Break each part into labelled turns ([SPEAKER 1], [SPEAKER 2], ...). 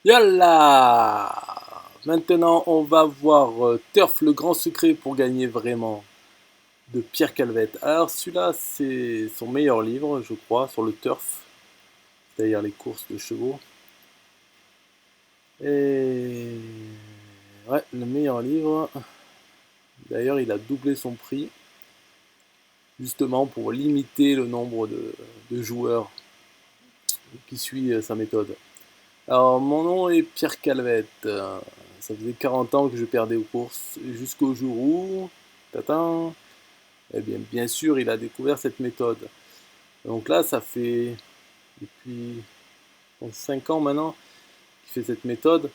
[SPEAKER 1] Yalla! Maintenant, on va voir Turf, le grand secret pour gagner vraiment, de Pierre Calvette. Alors, celui-là, c'est son meilleur livre, je crois, sur le turf, c'est-à-dire les courses de chevaux. Et ouais, le meilleur livre. D'ailleurs, il a doublé son prix, justement pour limiter le nombre de joueurs qui suivent sa méthode. Alors, mon nom est Pierre Calvette. Ça faisait 40 ans que je perdais aux courses, jusqu'au jour où, tatin, eh bien, bien sûr, il a découvert cette méthode. Donc là, ça fait depuis 5 ans maintenant qu'il fait cette méthode.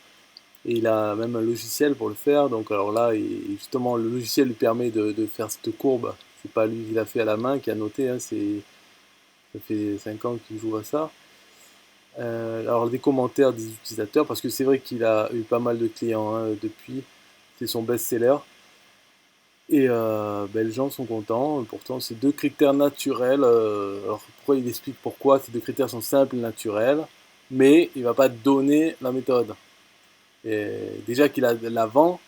[SPEAKER 1] Et il a même un logiciel pour le faire. Donc alors là, justement, le logiciel lui permet de faire cette courbe. C'est pas lui qui l'a fait à la main, qui a noté. Ça fait 5 ans qu'il joue à ça. Alors des commentaires des utilisateurs, parce que c'est vrai qu'il a eu pas mal de clients depuis. C'est son best-seller. Et ben, les gens sont contents. Pourtant, c'est deux critères naturels. Alors, pourquoi il explique pourquoi ces deux critères sont simples et naturels, mais il ne va pas donner la méthode. Et déjà qu'il la vend,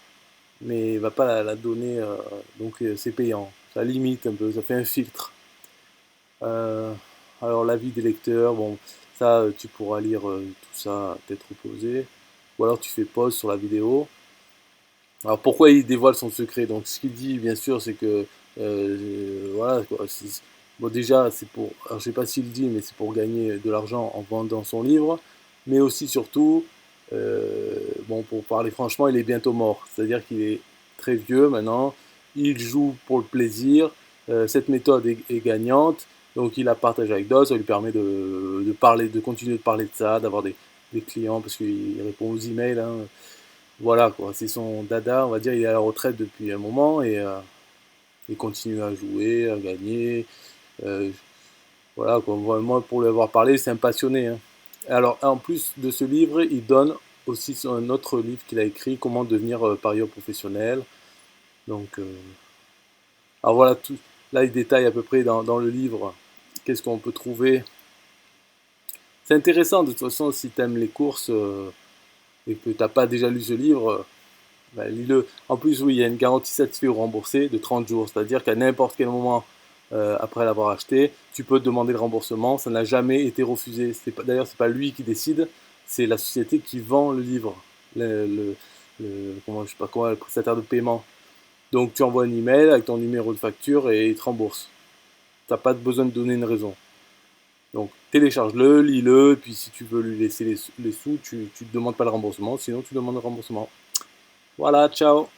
[SPEAKER 1] mais il ne va pas la donner. Donc, c'est payant. Ça limite un peu, ça fait un filtre. Euh, alors, l'avis des lecteurs, bon, ça, tu pourras lire tout ça à tête reposée. Ou alors, tu fais pause sur la vidéo. Alors pourquoi il dévoile son secret? Donc ce qu'il dit bien sûr c'est que voilà quoi, bon déjà c'est pour, alors je sais pas s'il dit mais c'est pour gagner de l'argent en vendant son livre, mais aussi surtout bon pour parler franchement il est bientôt mort, c'est-à-dire qu'il est très vieux maintenant, il joue pour le plaisir, cette méthode est gagnante, donc il la partage avec d'autres, ça lui permet de parler, de continuer de parler de ça, d'avoir des clients parce qu'il répond aux emails. Hein, voilà quoi, c'est son dada, on va dire, il est à la retraite depuis un moment et il continue à jouer, à gagner. euh, voilà quoi, moi pour lui avoir parlé, c'est un passionné. Hein. Alors en plus de ce livre, il donne aussi un autre livre qu'il a écrit, Comment devenir parieur professionnel. Donc, alors voilà, tout, là il détaille à peu près dans le livre qu'est-ce qu'on peut trouver. C'est intéressant de toute façon si tu aimes les courses et que tu n'as pas déjà lu ce livre. Bah, lis-le. En plus, oui, il y a une garantie satisfait ou remboursée de 30 jours, c'est-à-dire qu'à n'importe quel moment après l'avoir acheté, tu peux demander le remboursement. Ça n'a jamais été refusé. D'ailleurs, c'est pas lui qui décide, c'est la société qui vend le livre, comment, je sais pas quoi, le prestataire de paiement. Donc, tu envoies un email avec ton numéro de facture et il te rembourse. T'as pas besoin de donner une raison. Donc, télécharge-le, lis-le, et puis si tu veux lui laisser les sous, tu ne demandes pas le remboursement, sinon tu demandes le remboursement. Voilà, ciao.